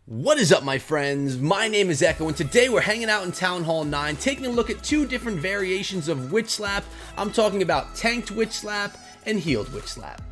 What is up, my friends? My name is Echo, and today we're hanging out in Town Hall 9 taking a look at two different variations of Witch Slap. I'm talking about tanked Witch Slap and healed Witch Slap.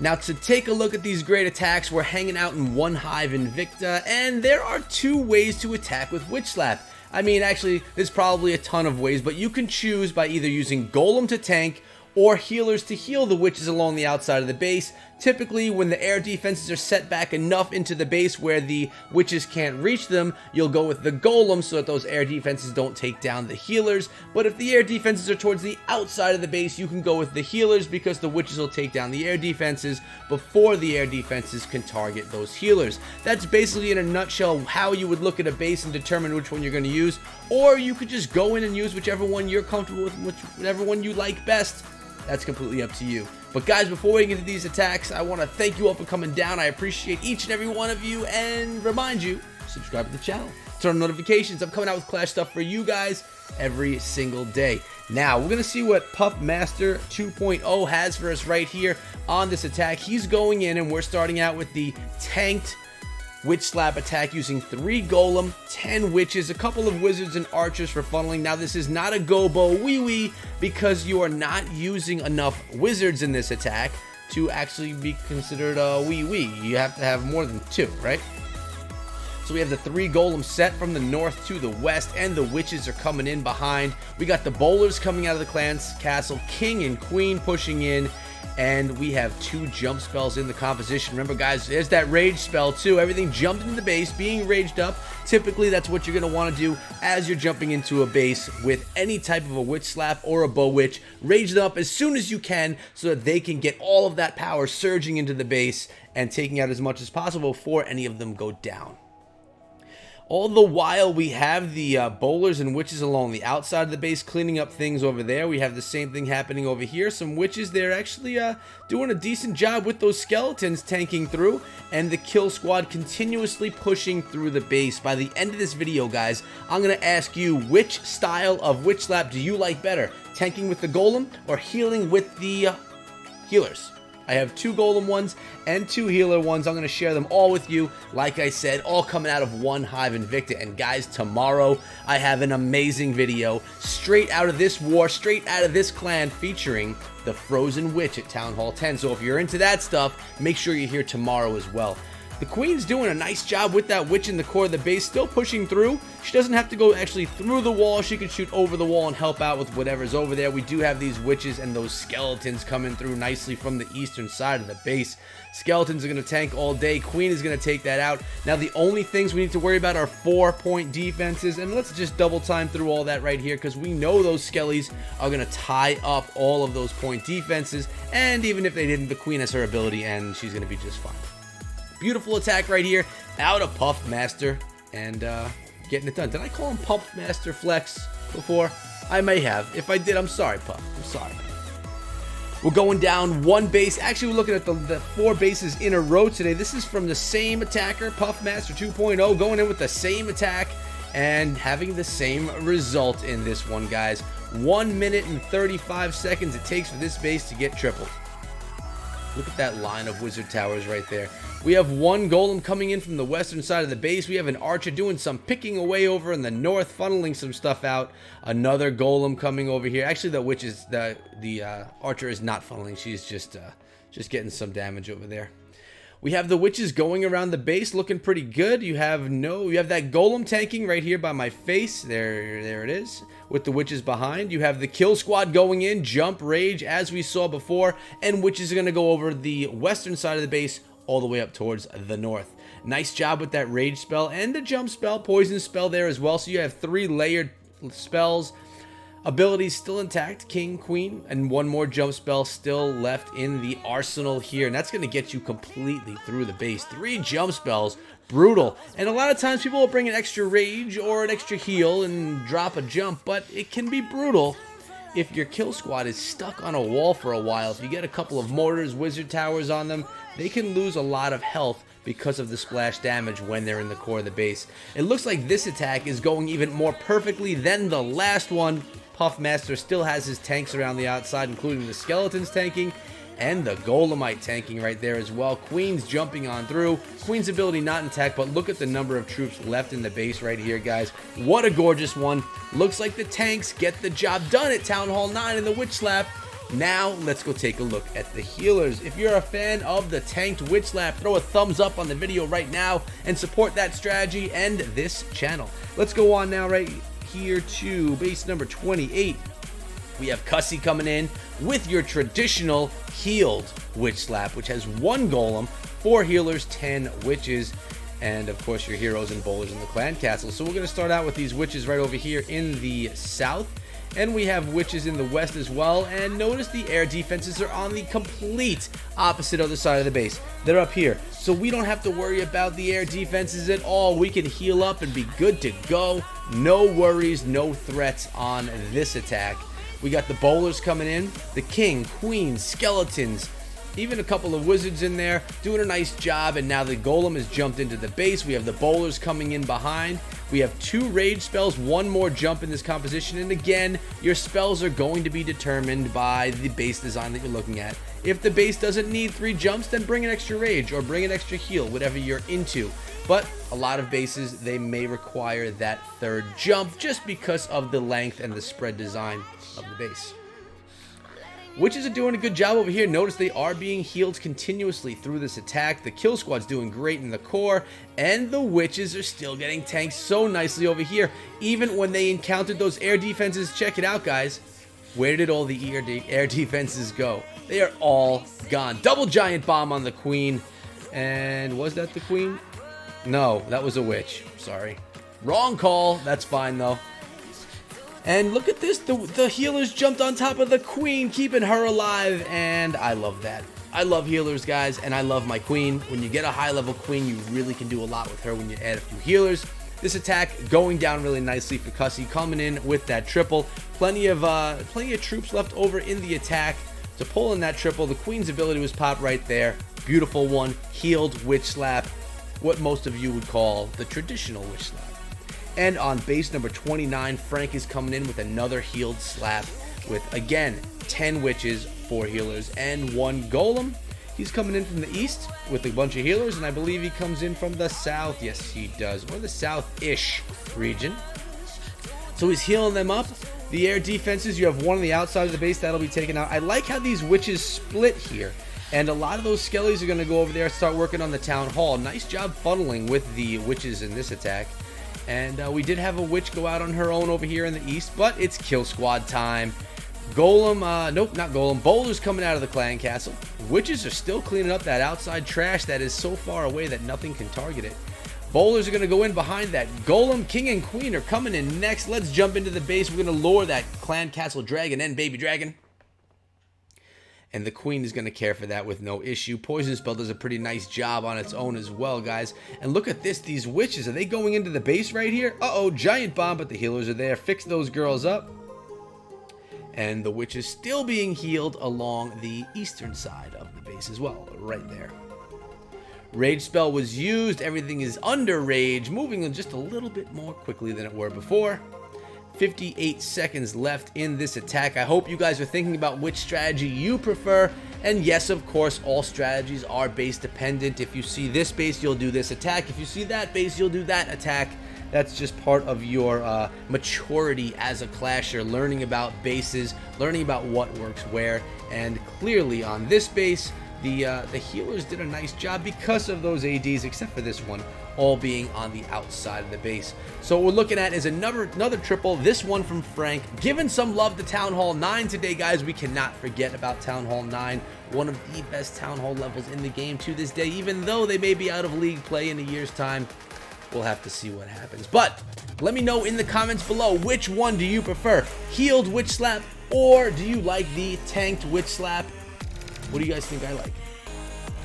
Now, to take a look at these great attacks, we're hanging out in One Hive Invicta, and there are two ways to attack with Witch Slap. I mean, actually, there's probably a ton of ways, but you can choose by either using Golem to tank or healers to heal the witches along the outside of the base. Typically, when the air defenses are set back enough into the base where the witches can't reach them, you'll go with the Golem so that those air defenses don't take down the healers. But if the air defenses are towards the outside of the base, you can go with the healers because the witches will take down the air defenses before the air defenses can target those healers. That's basically, in a nutshell, how you would look at a base and determine which one you're going to use. Or you could just go in and use whichever one you're comfortable with, whichever one you like best. That's completely up to you. But guys, before we get into these attacks, I want to thank you all for coming down. I appreciate each and every one of you, and remind you, subscribe to the channel, turn on notifications. I'm coming out with Clash stuff for you guys every single day. Now, we're going to see what Puff Master 2.0 has for us right here on this attack. He's going in, and we're starting out with the tanked Witch Slap attack using 3 Golem, 10 Witches, a couple of Wizards and Archers for funneling. Now, this is not a Gobo wee-wee because you are not using enough Wizards in this attack to actually be considered a wee-wee. You have to have more than 2, right? So we have the 3 Golems set from the north to the west, and the Witches are coming in behind. We got the Bowlers coming out of the clan's castle, King and Queen pushing in, and we have 2 jump spells in the composition. Remember, guys, there's that rage spell too. Everything jumped into the base, being raged up. Typically, that's what you're going to want to do as you're jumping into a base with any type of a Witch Slap or a Bow Witch. Rage them up as soon as you can so that they can get all of that power surging into the base and taking out as much as possible before any of them go down. All the while, we have the Bowlers and Witches along the outside of the base cleaning up things over there. We have the same thing happening over here. Some Witches, they're actually doing a decent job with those Skeletons tanking through, and the Kill Squad continuously pushing through the base. By the end of this video, guys, I'm going to ask you, which style of Witch Slap do you like better? Tanking with the Golem or healing with the healers? I have 2 Golem ones and 2 healer ones. I'm going to share them all with you. Like I said, all coming out of One Hive Invicta. And guys, tomorrow I have an amazing video straight out of this war, straight out of this clan, featuring the Frozen Witch at Town Hall 10. So if you're into that stuff, make sure you're here tomorrow as well. The Queen's doing a nice job with that Witch in the core of the base, still pushing through. She doesn't have to go actually through the wall. She can shoot over the wall and help out with whatever's over there. We do have these Witches and those Skeletons coming through nicely from the eastern side of the base. Skeletons are going to tank all day. Queen is going to take that out. Now, the only things we need to worry about are 4-point defenses, and let's just double time through all that right here because we know those Skellies are going to tie up all of those point defenses, and even if they didn't, the Queen has her ability, and she's going to be just fine. Beautiful attack right here out of Puff Master and getting it done. Did I call him Puff Master Flex before? I may have. If I did, I'm sorry, Puff. I'm sorry. We're going down 1 base. Actually, we're looking at the 4 bases in a row today. This is from the same attacker, Puff Master 2.0, going in with the same attack and having the same result in this one, guys. 1 minute and 35 seconds it takes for this base to get tripled. Look at that line of wizard towers right there. We have 1 Golem coming in from the western side of the base. We have an Archer doing some picking away over in the north, funneling some stuff out. Another Golem coming over here. Actually, the Witch is the Archer is not funneling. She's just getting some damage over there. We have the Witches going around the base, looking pretty good. You have that Golem tanking right here by my face. There it is, with the Witches behind. You have the Kill Squad going in, jump, rage, as we saw before, and Witches are going to go over the western side of the base all the way up towards the north. Nice job with that rage spell and the jump spell, poison spell there as well. So you have 3 layered spells. Abilities still intact, King, Queen, and 1 more jump spell still left in the arsenal here. And that's going to get you completely through the base. 3 jump spells, brutal. And a lot of times people will bring an extra rage or an extra heal and drop a jump, but it can be brutal if your Kill Squad is stuck on a wall for a while. If you get a couple of mortars, wizard towers on them, they can lose a lot of health because of the splash damage when they're in the core of the base. It looks like this attack is going even more perfectly than the last one. Puff Master still has his tanks around the outside, including the Skeletons tanking, and the Golemite tanking right there as well. Queen's jumping on through. Queen's ability not intact, but look at the number of troops left in the base right here, guys. What a gorgeous one. Looks like the tanks get the job done at Town Hall 9 in the Witch Slap. Now, let's go take a look at the healers. If you're a fan of the tanked Witch Slap, throw a thumbs up on the video right now and support that strategy and this channel. Let's go on now right here to base number 28. We have Cussy coming in with your traditional healed Witch Slap, which has 1 Golem, 4 healers, 10 witches, and of course your heroes and bowlers in the clan castle. So we're going to start out with these witches right over here in the south. And we have witches in the west as well. And notice the air defenses are on the complete opposite other side of the base. They're up here. So we don't have to worry about the air defenses at all. We can heal up and be good to go. No worries, no threats on this attack. We got the bowlers coming in. The king, queen, skeletons, even a couple of wizards in there doing a nice job. And now the golem has jumped into the base. We have the bowlers coming in behind. We have 2 rage spells, 1 more jump in this composition. And again, your spells are going to be determined by the base design that you're looking at. If the base doesn't need 3 jumps, then bring an extra rage or bring an extra heal, whatever you're into. But a lot of bases, they may require that 3rd jump just because of the length and the spread design of the base. Witches are doing a good job over here. Notice they are being healed continuously through this attack. The kill squad's doing great in the core, and the witches are still getting tanked so nicely over here. Even when they encountered those air defenses, check it out, guys. Where did all the air defenses go? They are all gone. Double giant bomb on the queen. And was that the queen? No, that was a witch. Sorry. Wrong call. That's fine, though. And look at this, the healers jumped on top of the queen, keeping her alive, and I love that. I love healers, guys, and I love my queen. When you get a high-level queen, you really can do a lot with her when you add a few healers. This attack going down really nicely for Cussy, coming in with that triple. Plenty of troops left over in the attack to pull in that triple. The queen's ability was popped right there. Beautiful one, healed Witch Slap, what most of you would call the traditional Witch Slap. And on base number 29, Frank is coming in with another healed slap with, again, 10 witches, 4 healers, and 1 golem. He's coming in from the east with a bunch of healers, and I believe he comes in from the south. Yes, he does. Or the south-ish region. So he's healing them up. The air defenses, you have 1 on the outside of the base. That'll be taken out. I like how these witches split here. And a lot of those skellies are going to go over there and start working on the town hall. Nice job funneling with the witches in this attack. And we did have a witch go out on her own over here in the east, but it's kill squad time. Golem, nope, not Golem. Bowlers coming out of the clan castle. Witches are still cleaning up that outside trash that is so far away that nothing can target it. Bowlers are going to go in behind that. Golem, king, and queen are coming in next. Let's jump into the base. We're going to lure that clan castle dragon and baby dragon. And the queen is going to care for that with no issue. Poison spell does a pretty nice job on its own as well, guys. And look at this. These witches, are they going into the base right here? Uh-oh, giant bomb, but the healers are there. Fix those girls up. And the witch is still being healed along the eastern side of the base as well, right there. Rage spell was used. Everything is under rage, moving just a little bit more quickly than it were before. 58 seconds left in this attack. I hope you guys are thinking about which strategy you prefer. And yes, of course, all strategies are base dependent. If you see this base, you'll do this attack. If you see that base, you'll do that attack. That's just part of your maturity as a clasher, learning about bases, learning about what works where. And clearly on this base, the healers did a nice job because of those ADs, except for this one, all being on the outside of the base. So what we're looking at is another triple, this one from Frank. Giving some love to Town Hall 9 today, guys. We cannot forget about Town Hall 9, one of the best Town Hall levels in the game to this day, even though they may be out of league play in a year's time. We'll have to see what happens. But let me know in the comments below, which one do you prefer? Healed Witch Slap, or do you like the tanked Witch Slap? What do you guys think I like?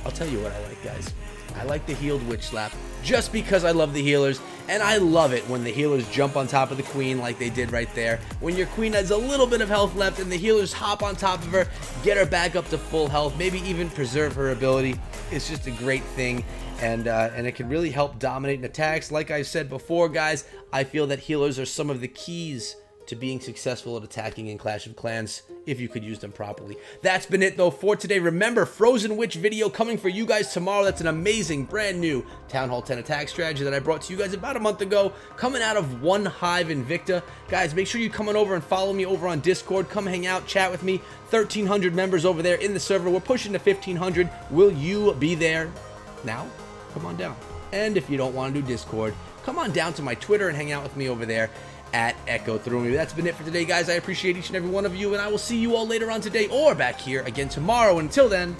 I'll tell you what I like, guys. I like the healed Witch Slap just because I love the healers, and I love it when the healers jump on top of the queen like they did right there. When your queen has a little bit of health left and the healers hop on top of her, get her back up to full health, maybe even preserve her ability. It's just a great thing, and it can really help dominate in attacks. Like I said before, guys, I feel that healers are some of the keys to being successful at attacking in Clash of Clans if you could use them properly. That's been it though for today. Remember, Frozen Witch video coming for you guys tomorrow. That's an amazing brand new Town Hall 10 attack strategy that I brought to you guys about a month ago, coming out of One Hive Invicta. Guys, make sure you come on over and follow me over on Discord. Come hang out, chat with me. 1,300 members over there in the server. We're pushing to 1,500. Will you be there now? Come on down. And if you don't want to do Discord, come on down to my Twitter and hang out with me over there at Echo Through Me. That's been it for today, guys. I appreciate each and every one of you, and I will see you all later on today or back here again tomorrow. Until then,